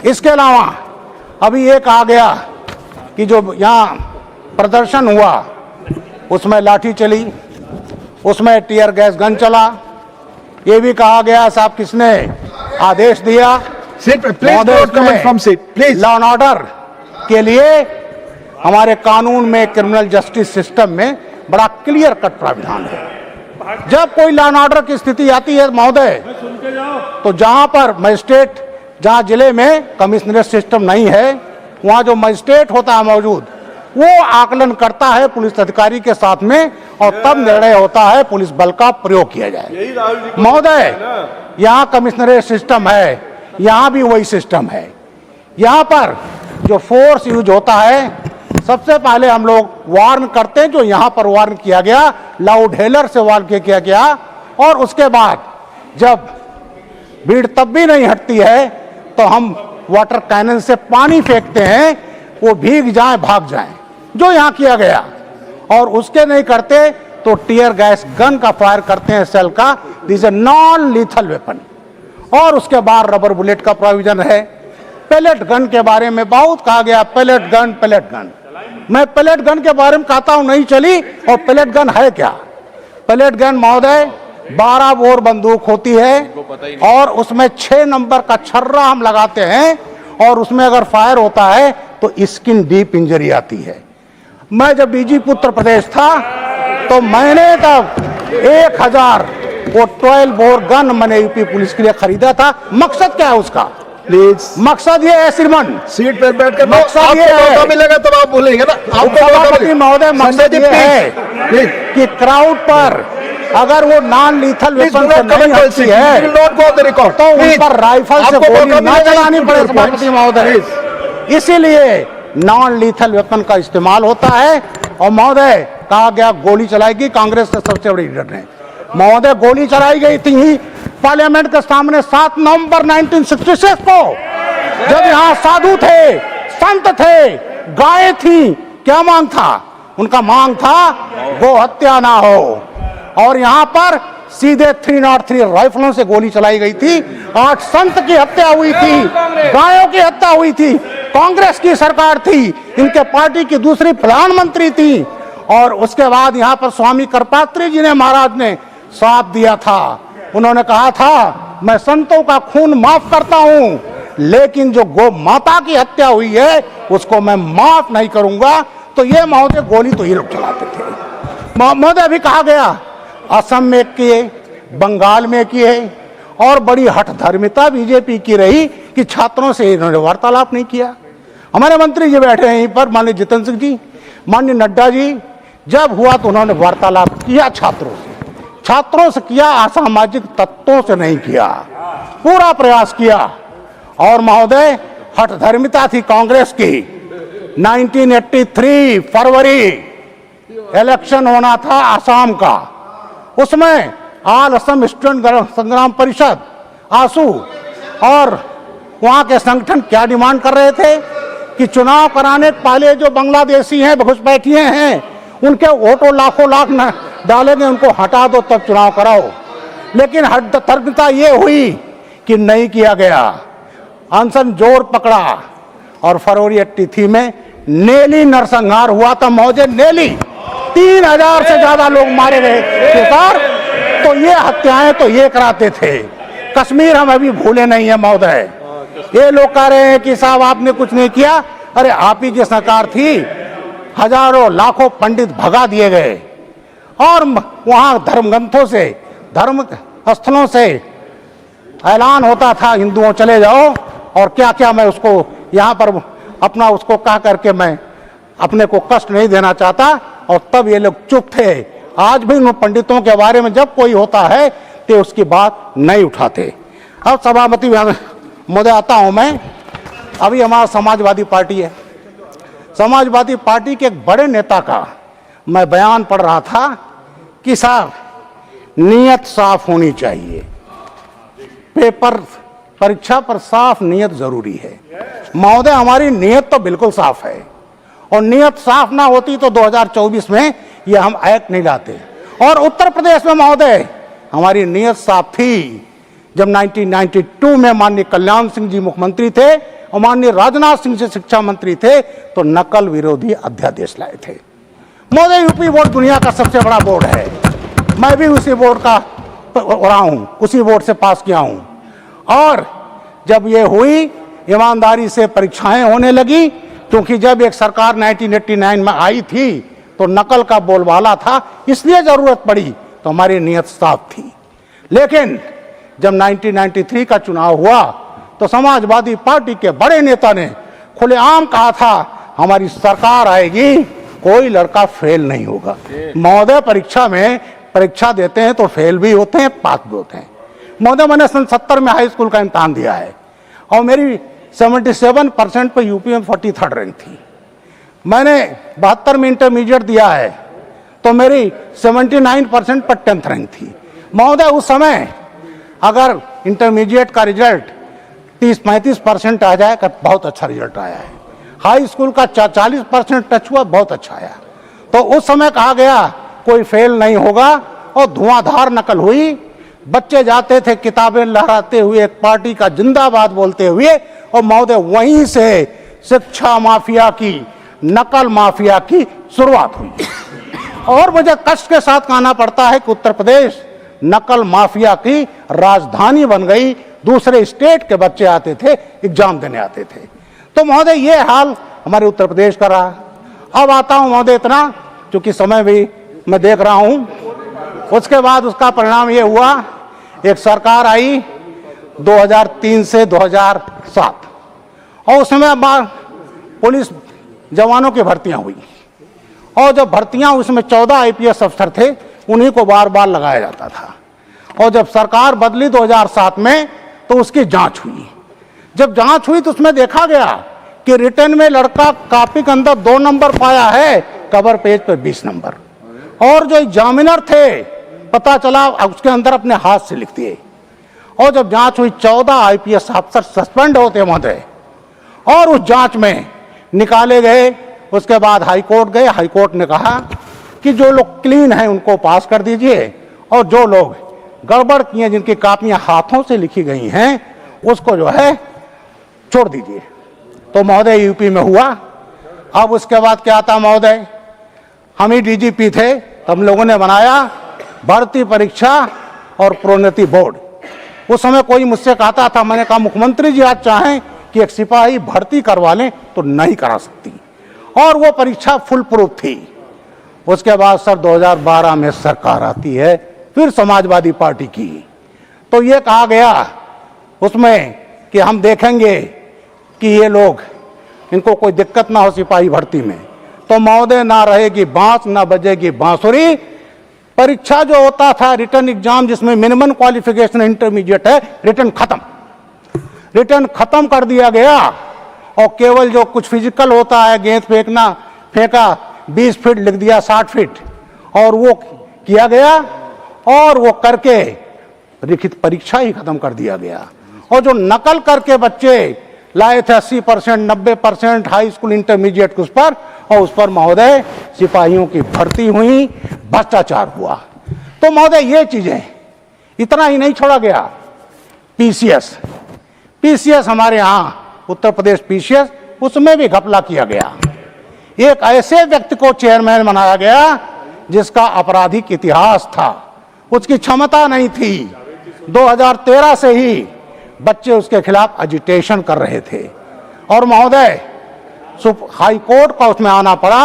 इसके अलावा अभी एक आ गया कि जो यहाँ प्रदर्शन हुआ उसमें लाठी चली, उसमें टीयर गैस गन चला। ये भी कहा गया साहब किसने आदेश दिया? लॉ एंड ऑर्डर के लिए हमारे कानून में, क्रिमिनल जस्टिस सिस्टम में बड़ा क्लियर कट प्राविधान है। जब कोई लॉ एंड ऑर्डर की स्थिति आती है महोदय, तो जहां पर मजिस्ट्रेट, जहां जिले में कमिश्नरेट सिस्टम नहीं है, वहां जो मजिस्ट्रेट होता है मौजूद, वो आकलन करता है पुलिस अधिकारी के साथ में, और तब निर्णय होता है पुलिस बल का प्रयोग किया जाए। महोदय, यहाँ कमिश्नरेट सिस्टम है, यहाँ भी वही सिस्टम है। यहाँ पर जो फोर्स यूज होता है, सबसे पहले हम लोग वार्न करते हैं, जो यहाँ पर वार्न किया गया, लाउड हेलर से वार्न किया गया, और उसके बाद जब भीड़ तब भी नहीं हटती है तो हम वाटर कैनन से पानी फेंकते हैं, वो भीग जाए भाग जाए, जो यहाँ किया गया। और उसके नहीं करते तो टीयर गैस गन का फायर करते हैं, सेल का। This a non lethal weapon. और उसके बाद रबर बुलेट का प्रोविजन है। पैलेट गन के बारे में बहुत कहा गया, पैलेट गन पैलेट गन। मैं पैलेट गन के बारे में कहता हूं नहीं चली। और पैलेट गन है क्या? पैलेट गन महोदय 12 बोर बंदूक होती है, और उसमें 6 नंबर का छर्रा हम लगाते हैं, और उसमें अगर फायर होता है तो स्किन डीप इंजरी आती है। मैं जब डीजीपी उत्तर प्रदेश था तो मैंने तब 1000 वो 12 बोर गन मैंने यूपी पुलिस के लिए खरीदा था। मकसद क्या है उसका? प्लीज, मकसद ये है श्रीमान, सीट पर बैठकर मकसद ये है, मिलेगा तब आप बोलेंगे ना। सभापति महोदय, मकसद ये है कि क्राउड पर अगर वो नॉन लीथल वेपन से नहीं हटती है तो उन पर राइफल से गोली ना चलानी पड़े सभापति महोदय। इसीलिए नॉन लीथल वेपन का इस्तेमाल होता है। और महोदय कहा गया गोली चलाएगी कांग्रेस के सबसे बड़ी लीडर ने। महोदय गोली चलाई गई थी ही पार्लियामेंट के सामने 7 नवंबर 1966 को, जब यहाँ साधु थे, संत थे, गायें थी। क्या मांग था उनका? मांग था गो हत्या ना हो। और यहाँ पर सीधे 303 राइफलों से गोली चलाई गई थी। 8 संत की हत्या हुई थी, गायों की हत्या हुई थी। कांग्रेस की सरकार थी, इनके पार्टी की दूसरी प्रधानमंत्री थी। और उसके बाद यहाँ पर स्वामी करपात्री जी ने, महाराज ने साथ दिया था। उन्होंने कहा था मैं संतों का खून माफ करता हूं, लेकिन जो गौ माता की हत्या हुई है उसको मैं माफ नहीं करूंगा। तो ये महोदय गोली तो ये लोग चलाते थे। महोदय अभी कहा गया असम में किए, बंगाल में किए, और बड़ी हठधर्मिता बीजेपी की रही कि छात्रों से इन्होंने वार्तालाप नहीं किया। हमारे मंत्री जी बैठे हैं यहीं पर, माननीय जितेंद्र सिंह जी, माननीय नड्डा जी, जब हुआ तो उन्होंने वार्तालाप किया छात्रों से किया, असामाजिक तत्वों से नहीं किया, पूरा प्रयास किया। और महोदय हठधर्मिता थी कांग्रेस की। 1983 फरवरी इलेक्शन होना था आसाम का, उसमें ऑल असम स्टूडेंट संग्राम परिषद आसू और वहां के संगठन क्या डिमांड कर रहे थे कि चुनाव कराने पहले जो बांग्लादेशी हैं, घुसपैठिए हैं, उनके वोटों लाखों लाख न डालेंगे, उनको हटा दो तब चुनाव कराओ। लेकिन हठधर्मिता ये हुई कि नहीं किया गया, अनशन जोर पकड़ा। और फरवरी 83 में नेली नरसंहार हुआ था महोदय। नेली 3000 से ज्यादा लोग मारे गए थे सर। तो ये हत्याएं तो ये कराते थे। कश्मीर हम अभी भूले नहीं है महोदय। ये लोग कह रहे हैं कि साहब आपने कुछ नहीं किया। अरे आप ही की सरकार थी, हजारों लाखों पंडित भगा दिए गए, और वहां धर्मग्रंथों से, धर्म स्थलों से ऐलान होता था हिंदुओं चले जाओ, और क्या क्या मैं उसको यहाँ पर अपना उसको कह करके मैं अपने को कष्ट नहीं देना चाहता। और तब ये लोग चुप थे। आज भी उन पंडितों के बारे में जब कोई होता है तो उसकी बात नहीं उठाते। अब सभापति महोदय आता हूं मैं। अभी हमारा समाजवादी पार्टी है, समाजवादी पार्टी के एक बड़े नेता का मैं बयान पढ़ रहा था कि साहब नीयत साफ होनी चाहिए, पेपर परीक्षा पर साफ नीयत जरूरी है। महोदय हमारी नीयत तो बिल्कुल साफ है, और नीयत साफ ना होती तो 2024 में ये हम एक्ट नहीं लाते। और उत्तर प्रदेश में महोदय हमारी नीयत साफ थी जब 1992 में माननीय कल्याण सिंह जी मुख्यमंत्री थे और माननीय राजनाथ सिंह जी शिक्षा मंत्री थे तो नकल विरोधी अध्यादेश लाए थे। महोदय, यूपी बोर्ड दुनिया का सबसे बड़ा बोर्ड है। मैं भी उसी बोर्ड का रहा हूं, उसी बोर्ड से पास किया हूं। और जब ये हुई, ईमानदारी से परीक्षाएं होने लगी, क्योंकि जब एक सरकार 1989 में आई थी तो नकल का बोलबाला था, इसलिए जरूरत पड़ी, तो हमारी नीयत साफ थी। लेकिन जब 1993 का चुनाव हुआ तो समाजवादी पार्टी के बड़े नेता ने खुलेआम कहा था हमारी सरकार आएगी, कोई लड़का फेल नहीं होगा। महोदय, परीक्षा देते हैं तो फेल भी होते हैं, पास भी होते हैं। महोदय, मैंने सन 70 में हाई स्कूल का इम्तहान दिया है और मेरी 77% पर यूपी में 43rd रैंक थी। मैंने 72 में इंटरमीडिएट दिया है तो मेरी 79% पर 10th रैंक थी। महोदय, उस समय अगर इंटरमीडिएट का रिजल्ट 30-35% आ जाए, बहुत अच्छा रिजल्ट आया है। हाई स्कूल का 40% टच हुआ, बहुत अच्छा आया। तो उस समय कहा गया कोई फेल नहीं होगा और धुआंधार नकल हुई। बच्चे जाते थे किताबें लहराते हुए, एक पार्टी का जिंदाबाद बोलते हुए, और महोदय वहीं से शिक्षा माफिया की, नकल माफिया की शुरुआत हुई। और मुझे कष्ट के साथ कहना पड़ता है कि उत्तर प्रदेश नकल माफिया की राजधानी बन गई। दूसरे स्टेट के बच्चे आते थे, एग्जाम देने आते थे। तो महोदय, ये हाल हमारे उत्तर प्रदेश का रहा। अब आता हूं महोदय, इतना क्योंकि समय भी मैं देख रहा हूं। उसके बाद उसका परिणाम ये हुआ, एक सरकार आई 2003 से 2007 और उसमें पुलिस जवानों की भर्तियां हुई और जब भर्तियां, उसमें 14 IPS अफसर थे, उन्हीं को बार बार लगाया जाता था। और जब सरकार बदली 2007 में तो उसकी जांच हुई। जब जांच हुई तो उसमें देखा गया कि रिटर्न में लड़का कॉपी के अंदर 2 नंबर पाया है, कवर पेज पर 20 नंबर। और जो एग्जामिनर थे, पता चला उसके अंदर अपने हाथ से लिख दिए। और जब जांच हुई 14 IPS अफसर सस्पेंड होते महोदय, और उस जांच में निकाले गए। उसके बाद हाईकोर्ट गए, हाईकोर्ट ने कहा कि जो लोग क्लीन हैं उनको पास कर दीजिए और जो लोग गड़बड़ किए, जिनकी कापियां हाथों से लिखी गई हैं, उसको जो है छोड़ दीजिए। तो महोदय यूपी में हुआ। अब उसके बाद क्या था महोदय, हम ही DGP थे, तो हम लोगों ने बनाया भर्ती परीक्षा और प्रोन्नति बोर्ड। उस समय कोई मुझसे कहता था, मैंने कहा मुख्यमंत्री जी आज चाहें कि एक सिपाही भर्ती करवा लें तो नहीं करा सकती, और वो परीक्षा फुल प्रूफ थी। उसके बाद सर 2012 में सरकार आती है, फिर समाजवादी पार्टी की, तो ये कहा गया उसमें कि हम देखेंगे कि ये लोग, इनको कोई दिक्कत ना हो सिपाही भर्ती में। तो महोदय, ना रहेगी बांस ना बजेगी बांसुरी। परीक्षा जो होता था रिटर्न एग्जाम, जिसमें मिनिमम क्वालिफिकेशन इंटरमीडिएट है, रिटर्न खत्म कर दिया गया और केवल जो कुछ फिजिकल होता है, गेंद फेंका 20 फीट लिख दिया 60 फीट, और वो किया गया और वो करके लिखित परीक्षा ही खत्म कर दिया गया। और जो नकल करके बच्चे लाए थे 80%, 90% हाई स्कूल इंटरमीडिएट उस पर, और उस पर महोदय सिपाहियों की भर्ती हुई, भ्रष्टाचार हुआ। तो महोदय ये चीजें, इतना ही नहीं छोड़ा गया। पीसीएस हमारे यहाँ उत्तर प्रदेश PCS, उसमें भी घपला किया गया। एक ऐसे व्यक्ति को चेयरमैन बनाया गया जिसका आपराधिक इतिहास था, उसकी क्षमता नहीं थी। 2013 से ही बच्चे उसके खिलाफ एजिटेशन कर रहे थे और महोदय हाई कोर्ट का उसमें आना पड़ा,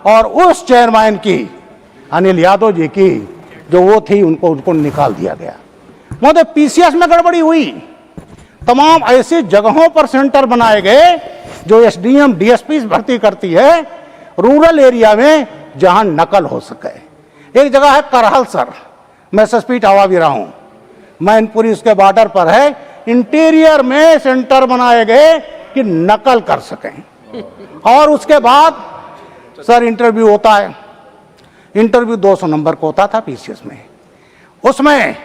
और उस चेयरमैन की, अनिल यादव जी की जो वो थी, उनको निकाल दिया गया। महोदय PCS में गड़बड़ी हुई, तमाम ऐसी जगहों पर सेंटर बनाए गए जो SDM DSP भर्ती करती है रूरल एरिया में, जहां नकल हो सके। एक जगह है करहल सर, मैं SSP टावा भी रहा हूं, मैनपुरी उसके बॉर्डर पर है। इंटीरियर में सेंटर बनाए गए कि नकल कर सकें। और उसके बाद सर इंटरव्यू होता है, इंटरव्यू 200 नंबर को होता था PCS में। उसमें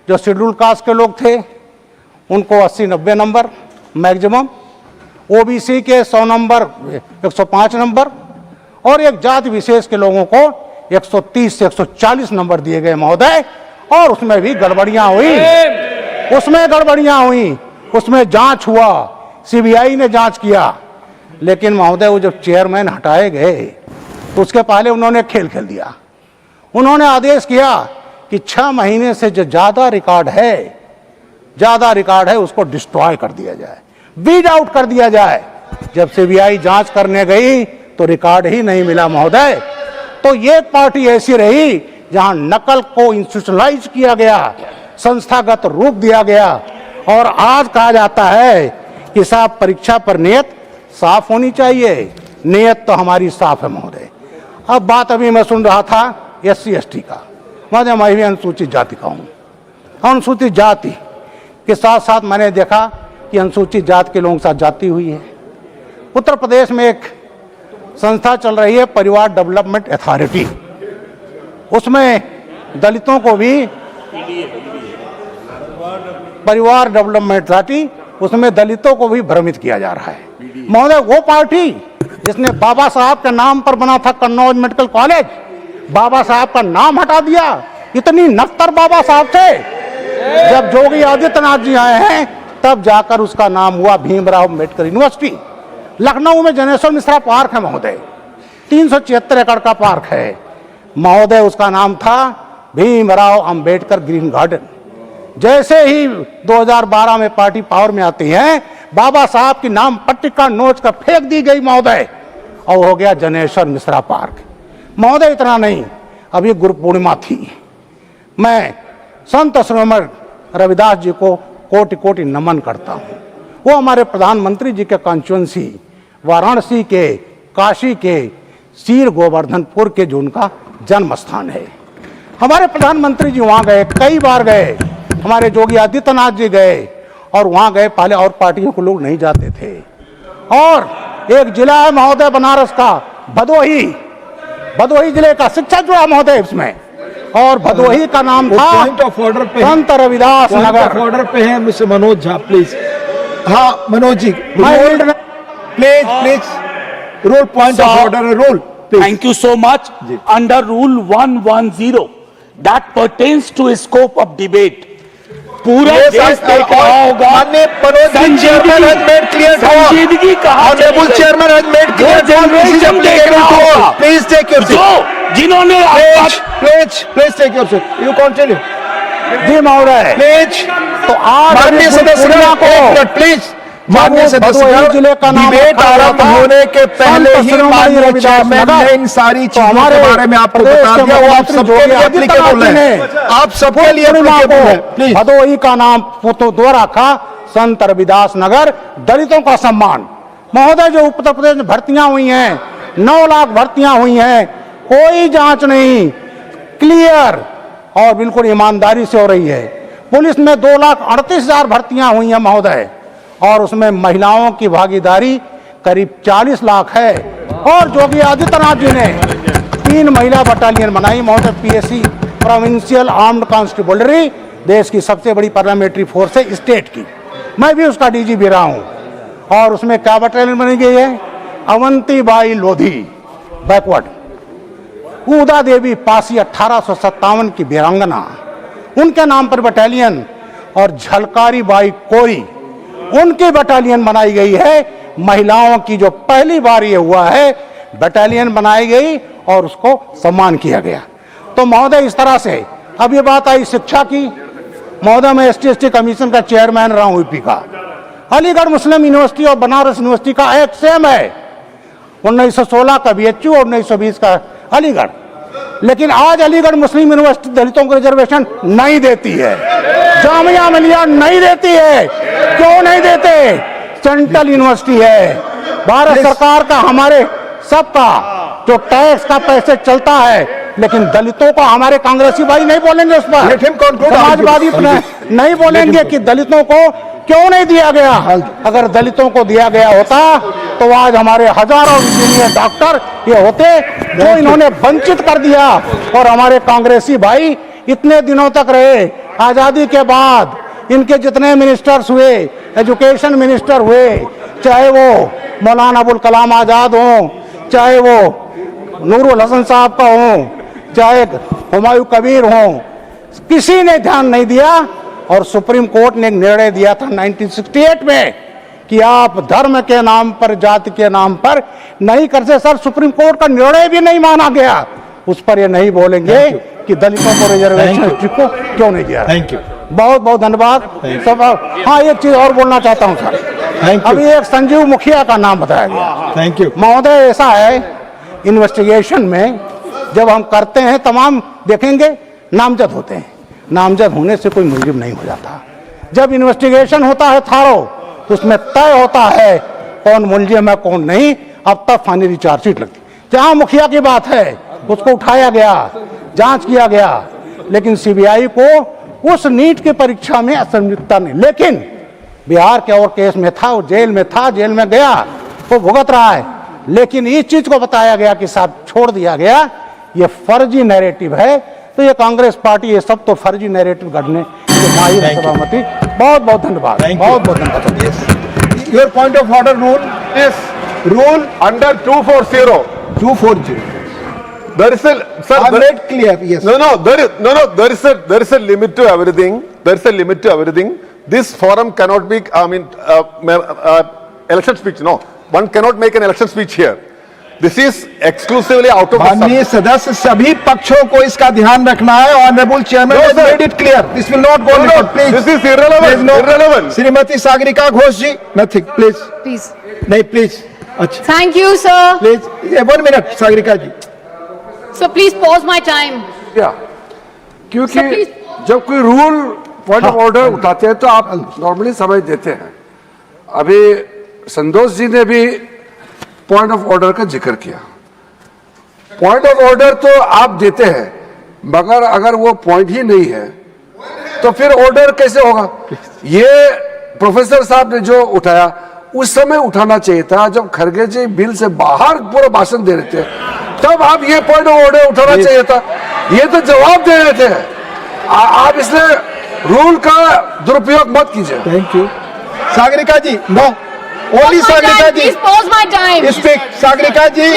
जो शेड्यूल कास्ट के लोग थे उनको 80-90 नंबर मैक्सिमम, OBC के 100 नंबर, 105 नंबर, और एक जाति विशेष के लोगों को 130 से 140 नंबर दिए गए महोदय। और उसमें भी गड़बड़ियां हुई। उसमें गड़बड़ियां हुई, उसमें जांच हुआ, सीबीआई ने जांच किया, लेकिन महोदय वो जब चेयरमैन हटाए गए तो उसके पहले उन्होंने खेल खेल दिया। उन्होंने आदेश किया कि 6 महीने से जो ज्यादा रिकॉर्ड है उसको डिस्ट्रॉय कर दिया जाए, वीड आउट कर दिया जाए। जब सीबीआई जांच करने गई तो रिकॉर्ड ही नहीं मिला महोदय। तो ये पार्टी ऐसी रही जहां नकल को इंस्टीट्यूशनलाइज किया गया, संस्थागत रूप दिया गया, और आज कहा जाता है कि साहब परीक्षा पर नियत साफ होनी चाहिए। नियत तो हमारी साफ है महोदय। अब बात अभी मैं सुन रहा था SC/ST का। महोदय मैं भी अनुसूचित जाति का हूं। अनुसूचित जाति के साथ साथ मैंने देखा कि अनुसूचित जाति के लोगों के साथ जाति हुई है। उत्तर प्रदेश में एक संस्था चल रही है परिवार डेवलपमेंट अथॉरिटी, उसमें दलितों को भी परिवार डेवलपमेंट अथॉरिटी, उसमें दलितों को भी भ्रमित किया जा रहा है महोदय। वो पार्टी जिसने बाबा साहब के नाम पर बना था कन्नौज मेडिकल कॉलेज, बाबा साहब का नाम हटा दिया। इतनी नफ्तर बाबा साहब थे। जब योगी आदित्यनाथ जी आए हैं तब जाकर उसका नाम हुआ भीमराव अंबेडकर यूनिवर्सिटी। लखनऊ में जनेश्वर मिश्रा पार्क है महोदय, 376 एकड़ का पार्क है महोदय, उसका नाम था भीमराव अंबेडकर ग्रीन गार्डन। जैसे ही 2012 में पार्टी पावर में आती है, बाबा साहब की नाम पट्टिका नोच कर फेंक दी गई महोदय, और हो गया जनेश्वर मिश्रा पार्क महोदय। इतना नहीं, अभी गुरु पूर्णिमा थी, मैं संत श्रीमद रविदास जी को कोटि कोटि नमन करता हूँ। वो हमारे प्रधानमंत्री जी के कॉन्स्टिट्यूएंसी वाराणसी के, काशी के, सीर गोवर्धनपुर के जो उनका जन्म स्थान है। हमारे प्रधानमंत्री जी वहाँ गए, कई बार गए, हमारे योगी आदित्यनाथ जी गए, और वहाँ गए पहले और पार्टियों के लोग नहीं जाते थे। और एक जिला है महोदय बनारस का भदोही, भदोही जिले का शिक्षा जुड़ा महोदय इसमें, और भदोही का नाम था पॉइंट ऑफ ऑर्डर पे संत रविदास नगर। ऑर्डर पे है मिस्टर मनोज झा, प्लीज। हाँ Manoj ji, please please rule, point of order rule. Thank you so much. Under Rule 110, that pertains to scope of debate. पूरा देश देख रहा होगा। संजीदगी कहा honourable chairman has made clear generation देख रहा होगा। Please take your seat. जिन्होंने please take your seat. You continue ji महोदय। प्लीज। तो आज माननीय सदस्य को प्लीज, माननीय सदस्य जिले का नाम डिबेट आरंभ होने के पहले ही माननीय चेयरमैन ने इन सारी चीजों के बारे में आपको बता दिया। वो आप सबके लिए एप्लीकेबल है, आप सबके लिए एप्लीकेबल है। प्लीज। भदोही का नाम दो रखा संत रविदास नगर, दलितों का सम्मान महोदय। जो उत्तर प्रदेश में भर्तियां हुई हैं, 9 लाख भर्तियां हुई हैं, कोई जांच नहीं, क्लियर और बिल्कुल ईमानदारी से हो रही है। पुलिस में 2,38,000 भर्तियां हुई हैं महोदय, और उसमें महिलाओं की भागीदारी करीब 40 लाख है। और योगी आदित्यनाथ जी ने 3 महिला बटालियन बनाई महोदय। PSC प्रोविंशियल आर्म्ड कॉन्स्टेबलरी, देश की सबसे बड़ी पार्लियामेंट्री फोर्स है स्टेट की, मैं भी उसका DG भी रहा हूँ। और उसमें क्या बटालियन बनी गई है? अवंतीबाई लोधी बैकवर्ड, ऊदा देवी पासी 1857 की वीरांगना, उनके नाम पर बटालियन, और झलकारी बाई कोरी, उनकी बटालियन बनाई गई है। महिलाओं की जो पहली बार ये हुआ है बटालियन बनाई गई और उसको सम्मान किया गया। तो महोदय इस तरह से अब ये बात आई शिक्षा की महोदय। मैं ST/ST कमीशन का चेयरमैन रहा हूँ यूपी का। अलीगढ़ मुस्लिम यूनिवर्सिटी और बनारस यूनिवर्सिटी का एक सेम है, 1916 का BHU और 1920 का अलीगढ़। लेकिन आज अलीगढ़ मुस्लिम यूनिवर्सिटी दलितों को रिजर्वेशन नहीं देती है, जामिया मिलिया नहीं देती है। क्यों नहीं देते? सेंट्रल यूनिवर्सिटी है, भारत सरकार का, हमारे सबका जो टैक्स का पैसे चलता है, लेकिन दलितों को हमारे कांग्रेसी भाई नहीं बोलेंगे उस पर, समाजवादी नहीं बोलेंगे कि दलितों को क्यों नहीं दिया गया। अगर दलितों को दिया गया होता तो आज हमारे हजारों इंजीनियर डॉक्टर ये होते, जो इन्होंने वंचित कर दिया। और हमारे कांग्रेसी भाई इतने दिनों तक रहे, आजादी के बाद इनके जितने मिनिस्टर्स हुए, एजुकेशन मिनिस्टर हुए, चाहे वो मौलाना अबुल कलाम आजाद हो, चाहे वो नूरुल हसन साहब का हो, चाहे हुमायूं कबीर हो, किसी ने ध्यान नहीं दिया और सुप्रीम कोर्ट ने एक निर्णय दिया था 1968 में कि आप धर्म के नाम पर, जाति के नाम पर नहीं कर सकते। सर, सुप्रीम कोर्ट का निर्णय भी नहीं माना गया, उस पर ये नहीं बोलेंगे कि दलितों को रिजर्वेशन को क्यों नहीं दिया। थैंक यू, बहुत बहुत धन्यवाद सब। हाँ, एक चीज और बोलना चाहता हूँ सर। अभी एक संजीव मुखिया का नाम बताया गया। थैंक यू महोदय, ऐसा है इन्वेस्टिगेशन में जब हम करते हैं तमाम देखेंगे नामजद होते हैं, नामजद होने से कोई मुलजिम नहीं हो जाता। जब इन्वेस्टिगेशन होता है थारो तो उसमें तय होता है कौन मुलजिम है कौन नहीं। अब तक फाइनली चार्जशीट लगती, जहां मुखिया की बात है उसको उठाया गया, जांच किया गया, लेकिन सीबीआई को उस नीट की परीक्षा में असंलिप्तता नहीं। लेकिन बिहार के और केस में था, वो जेल में था, जेल में गया, वो भुगत रहा है, लेकिन इस चीज को बताया गया कि साहब छोड़ दिया गया, ये फर्जी नैरेटिव है। तो ये कांग्रेस पार्टी ये सब तो फर्जी नैरेटिव गढ़ने के माहिर है। सभापति, बहुत बहुत धन्यवाद, बहुत बहुत धन्यवाद। Your point of order rule Yes, rule under 240. 240 There is a, sir, I there- made clear, yes. there is a limit to everything. There is a limit to everything. This forum cannot be, election speech, no. One cannot make an election speech here. This is exclusively out of the माननीय सदस्य, सभी पक्षों को इसका ध्यान रखना है। Honourable chairman No, has sir. made it clear. This will not go No, no, please. this is irrelevant, irrelevant. Shrimati Sagarika Ghosh ji, nothing, please. Please. नहीं, प्लीज। अच्छा, Thank you, sir. Please 1 minute Sagarika ji. So please pause my time. क्योंकि Sir, please. जब कोई rule point of order उठाते हैं तो आप normally समझ देते हैं। अभी संतोष जी ने भी पॉइंट ऑफ ऑर्डर का जिक्र किया। पॉइंट ऑफ ऑर्डर तो आप देते हैं, मगर अगर वो पॉइंट ही नहीं है तो फिर ऑर्डर कैसे होगा? ये प्रोफेसर साहब ने जो उठाया उस समय उठाना चाहिए था जब खरगे जी बिल से बाहर पूरा भाषण दे रहे थे, तब आप ये पॉइंट ऑफ ऑर्डर उठाना चाहिए था। ये तो जवाब दे रहे थे। आप इसलिए रूल का दुरुपयोग मत कीजिए। Thank you Sagarika ji. No, only Pause my Sagarika time. Ji Please pause my time. Speak. Sagarika ji